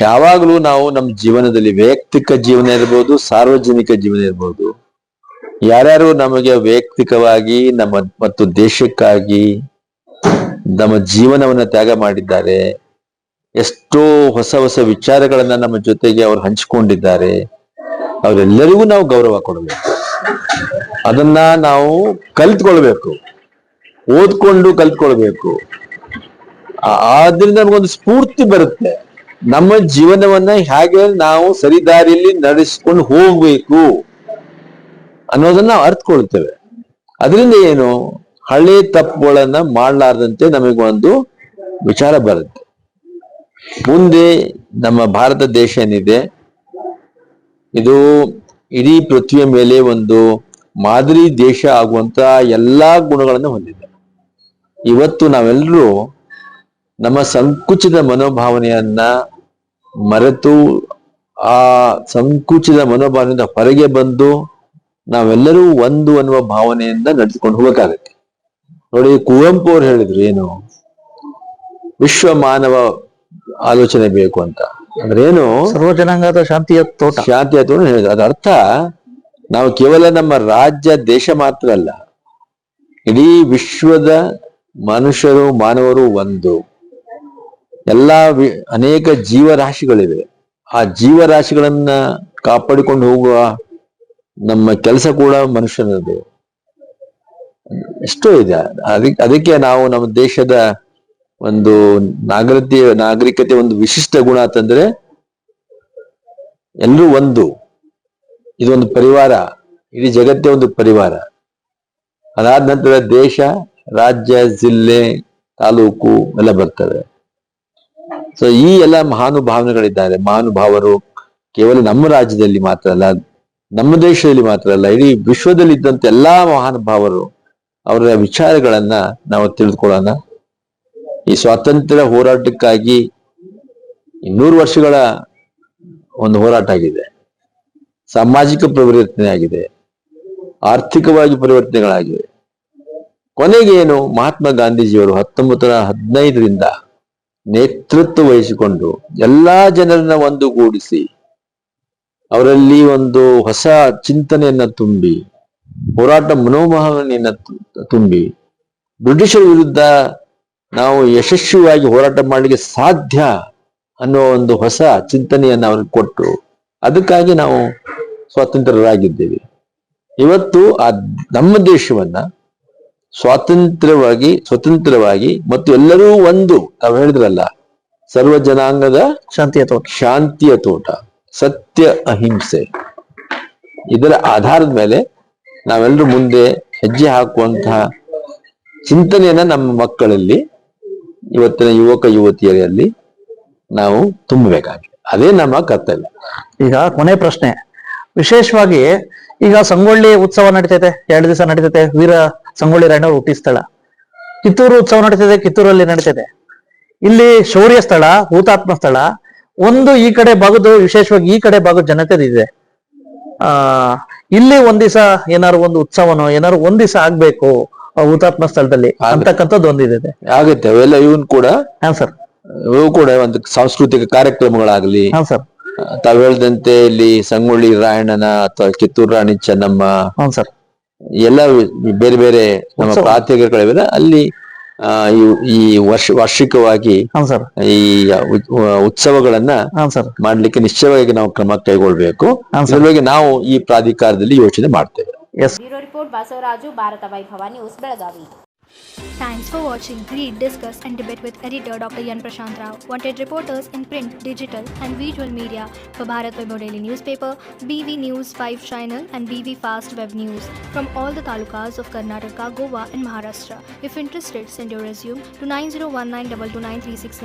ಯಾವಾಗಲೂ ನಾವು ನಮ್ಮ ಜೀವನದಲ್ಲಿ ವೈಯಕ್ತಿಕ ಜೀವನ ಇರ್ಬೋದು, ಸಾರ್ವಜನಿಕ ಜೀವನ ಇರ್ಬೋದು, ಯಾರ್ಯಾರು ನಮಗೆ ವೈಯಕ್ತಿಕವಾಗಿ ಮತ್ತು ದೇಶಕ್ಕಾಗಿ ನಮ್ಮ ಜೀವನವನ್ನ ತ್ಯಾಗ ಮಾಡಿದ್ದಾರೆ, ಎಷ್ಟೋ ಹೊಸ ಹೊಸ ವಿಚಾರಗಳನ್ನ ನಮ್ಮ ಜೊತೆಗೆ ಅವರು ಹಂಚಿಕೊಂಡಿದ್ದಾರೆ. ಅವರೆಲ್ಲರಿಗೂ ನಾವು ಗೌರವ ಕೊಡಬೇಕು. ಅದನ್ನ ನಾವು ಕಲ್ತ್ಕೊಳ್ಬೇಕು, ಓದ್ಕೊಂಡು ಕಲ್ತ್ಕೊಳ್ಬೇಕು. ಆದ್ರಿಂದ ನಮಗೊಂದು ಸ್ಫೂರ್ತಿ ಬರುತ್ತೆ. ನಮ್ಮ ಜೀವನವನ್ನ ಹೇಗೆ ನಾವು ಸರಿದಾರಿಯಲ್ಲಿ ನಡೆಸ್ಕೊಂಡು ಹೋಗ್ಬೇಕು ಅನ್ನೋದನ್ನ ನಾವು ಅರ್ಥಕೊಳ್ತೇವೆ. ಅದರಿಂದ ಏನು, ಹಳೆ ತಪ್ಪುಗಳನ್ನ ಮಾಡಲಾರ್ದಂತೆ ನಮಗೊಂದು ವಿಚಾರ ಬರುತ್ತೆ. ಮುಂದೆ ನಮ್ಮ ಭಾರತ ದೇಶ ಏನಿದೆ, ಇದು ಇಡೀ ಪೃಥ್ವಿಯ ಮೇಲೆ ಒಂದು ಮಾದರಿ ದೇಶ ಆಗುವಂತ ಎಲ್ಲಾ ಗುಣಗಳನ್ನು ಹೊಂದಿದೆ. ಇವತ್ತು ನಾವೆಲ್ಲರೂ ನಮ್ಮ ಸಂಕುಚಿತ ಮನೋಭಾವನೆಯನ್ನ ಮರೆತು ಆ ಸಂಕುಚಿತ ಮನೋಭಾವನೆಯಿಂದ ಹೊರಗೆ ಬಂದು ನಾವೆಲ್ಲರೂ ಒಂದು ಅನ್ನುವ ಭಾವನೆಯಿಂದ ನಡೆದುಕೊಂಡು ಹೋಗಬೇಕಾಗತ್ತೆ. ನೋಡಿ, ಕುವೆಂಪು ಅವ್ರು ಹೇಳಿದ್ರು ಏನು, ವಿಶ್ವ ಮಾನವ ಆಲೋಚನೆ ಬೇಕು ಅಂತ. ಅಂದ್ರೆ ಏನು, ಸರ್ವ ಜನಾಂಗದ ಶಾಂತಿಯ ತೋಟ. ಶಾಂತಿಯ ತೋಟ ಹೇಳಿದ್ರು. ಅದ ಅರ್ಥ ನಾವು ಕೇವಲ ನಮ್ಮ ರಾಜ್ಯ ದೇಶ ಮಾತ್ರ ಅಲ್ಲ, ಇಡೀ ವಿಶ್ವದ ಮನುಷ್ಯರು ಮಾನವರು ಒಂದು. ಎಲ್ಲಾ ಅನೇಕ ಜೀವರಾಶಿಗಳಿವೆ. ಆ ಜೀವರಾಶಿಗಳನ್ನ ಕಾಪಾಡಿಕೊಂಡು ಹೋಗುವ ನಮ್ಮ ಕೆಲಸ ಕೂಡ ಮನುಷ್ಯನದು. ಎಷ್ಟೋ ಇದೆ. ಅದಕ್ಕೆ ನಾವು ನಮ್ಮ ದೇಶದ ಒಂದು ನಾಗರಿಕತೆ ಒಂದು ವಿಶಿಷ್ಟ ಗುಣ ಅಂತಂದ್ರೆ ಎಲ್ಲರೂ ಒಂದು. ಇದೊಂದು ಪರಿವಾರ, ಇಡೀ ಜಗತ್ತೇ ಒಂದು ಪರಿವಾರ. ಅದಾದ ನಂತರ ದೇಶ, ರಾಜ್ಯ, ಜಿಲ್ಲೆ, ತಾಲೂಕು ಎಲ್ಲ ಬರ್ತವೆ. ಸೊ ಈ ಎಲ್ಲ ಮಹಾನುಭಾವನೆಗಳಿದ್ದಾರೆ. ಮಹಾನುಭಾವರು ಕೇವಲ ನಮ್ಮ ರಾಜ್ಯದಲ್ಲಿ ಮಾತ್ರ ಅಲ್ಲ, ನಮ್ಮ ದೇಶದಲ್ಲಿ ಮಾತ್ರ ಅಲ್ಲ, ಇಡೀ ವಿಶ್ವದಲ್ಲಿ ಇದ್ದಂತ ಎಲ್ಲಾ ಮಹಾನುಭಾವರು, ಅವರ ವಿಚಾರಗಳನ್ನ ನಾವು ತಿಳಿದುಕೊಳ್ಳೋಣ. ಈ ಸ್ವಾತಂತ್ರ್ಯ ಹೋರಾಟಕ್ಕಾಗಿ 200 ವರ್ಷಗಳ ಒಂದು ಹೋರಾಟ ಆಗಿದೆ. ಸಾಮಾಜಿಕ ಪರಿವರ್ತನೆ ಆಗಿದೆ, ಆರ್ಥಿಕವಾಗಿ ಪರಿವರ್ತನೆಗಳಾಗಿವೆ. ಕೊನೆಗೆ ಏನು, ಮಹಾತ್ಮ ಗಾಂಧೀಜಿಯವರು 1915ರಿಂದ ನೇತೃತ್ವ ವಹಿಸಿಕೊಂಡು ಎಲ್ಲಾ ಜನರನ್ನ ಒಂದುಗೂಡಿಸಿ ಅವರಲ್ಲಿ ಒಂದು ಹೊಸ ಚಿಂತನೆಯನ್ನ ತುಂಬಿ, ಹೋರಾಟ ಮನೋಭಾವನೆಯನ್ನ ತುಂಬಿ, ಬ್ರಿಟಿಷರ ವಿರುದ್ಧ ನಾವು ಯಶಸ್ವಿಯಾಗಿ ಹೋರಾಟ ಮಾಡಲಿಕ್ಕೆ ಸಾಧ್ಯ ಅನ್ನೋ ಒಂದು ಹೊಸ ಚಿಂತನೆಯನ್ನ ಅವ್ರಿಗೆ ಕೊಟ್ಟು, ಅದಕ್ಕಾಗಿ ನಾವು ಸ್ವಾತಂತ್ರ್ಯರಾಗಿದ್ದೇವೆ. ಇವತ್ತು ನಮ್ಮ ದೇಶವನ್ನ ಸ್ವತಂತ್ರವಾಗಿ ಮತ್ತು ಎಲ್ಲರೂ ಒಂದು, ತಾವು ಹೇಳಿದ್ರಲ್ಲ, ಸರ್ವ ಜನಾಂಗದ ಶಾಂತಿಯ ತೋಟ, ಸತ್ಯ ಅಹಿಂಸೆ, ಇದರ ಆಧಾರದ ಮೇಲೆ ನಾವೆಲ್ಲರೂ ಮುಂದೆ ಹೆಜ್ಜೆ ಹಾಕುವಂತಹ ಚಿಂತನೆಯನ್ನ ನಮ್ಮ ಮಕ್ಕಳಲ್ಲಿ, ಇವತ್ತಿನ ಯುವಕ ಯುವತಿಯರಲ್ಲಿ ನಾವು ತುಂಬಬೇಕಾಗಿದೆ. ಅದೇ ನಮ್ಮ ಕರ್ತವ್ಯ. ಈಗ ಕೊನೆ ಪ್ರಶ್ನೆ, ವಿಶೇಷವಾಗಿ ಈಗ ಸಂಗೊಳ್ಳಿ ಉತ್ಸವ ನಡೀತೈತೆ, 2 ದಿವಸ ನಡೀತೈತೆ. ವೀರ ಸಂಗೊಳ್ಳಿ ರಾಯಣ್ಣವ್ರ ಹುಟ್ಟಿ ಸ್ಥಳ. ಕಿತ್ತೂರು ಉತ್ಸವ ನಡೀತೈತೆ, ಕಿತ್ತೂರಲ್ಲಿ ನಡೀತೈತೆ. ಇಲ್ಲಿ ಶೌರ್ಯ ಸ್ಥಳ, ಹುತಾತ್ಮ ಸ್ಥಳ. ಒಂದು ಈ ಕಡೆ ಭಾಗದ, ವಿಶೇಷವಾಗಿ ಈ ಕಡೆ ಭಾಗದ ಜನತೆ ಇದೆ. ಇಲ್ಲಿ ಒಂದ್ ದಿವಸ ಏನಾರು ಒಂದು ಉತ್ಸವನೋ ಏನಾರು ಒಂದ್ ದಿವಸ ಆಗ್ಬೇಕು ಹುತಾತ್ಮ ಸ್ಥಳದಲ್ಲಿ ಅಂತಕ್ಕಂಥದ್ದು ಒಂದಿದೆ. ಆಗುತ್ತೆ. ಅವೆಲ್ಲ ಇವನ್ ಕೂಡ, ಹಾ ಸರ್, ಇವು ಕೂಡ ಒಂದು ಸಾಂಸ್ಕೃತಿಕ ಕಾರ್ಯಕ್ರಮಗಳಾಗ್ಲಿ. ಹಾ ಸರ್, ತಾವ್ ಹೇಳ್ದಂತೆ ಇಲ್ಲಿ ಸಂಗೊಳ್ಳಿ ರಾಯಣ್ಣನ ಅಥವಾ ಕಿತ್ತೂರು ರಾಣಿ ಚೆನ್ನಮ್ಮ, ಸರ್, ಎಲ್ಲ ಬೇರೆ ಬೇರೆ ನಮ್ಮ ಪ್ರಾತ್ಯಗಳಿವೆಲ್ಲ ಅಲ್ಲಿ ಈ ವಾರ್ಷಿಕವಾಗಿ ಈ ಉತ್ಸವಗಳನ್ನ ಮಾಡ್ಲಿಕ್ಕೆ ನಿಶ್ಚಯವಾಗಿ ನಾವು ಕ್ರಮ ಕೈಗೊಳ್ಬೇಕು. ಸಲುವಾಗಿ ನಾವು ಈ ಪ್ರಾಧಿಕಾರದಲ್ಲಿ ಯೋಚನೆ ಮಾಡ್ತೇವೆ. ಬ್ಯೂರೋ ರಿಪೋರ್ಟ್ ಬಸವರಾಜು, ಭಾರತ ವೈಭವ news, Belagavi. Thanks for watching. Read, discuss and debate with editor Dr. Yan Prashant Rao. Wanted reporters in print, digital and visual media for Bharat Vaibhav Daily Newspaper, BV News 5 Channel and BV Fast Web News from all the talukas of Karnataka, Goa and Maharashtra. If interested, send your resume to 9019229369.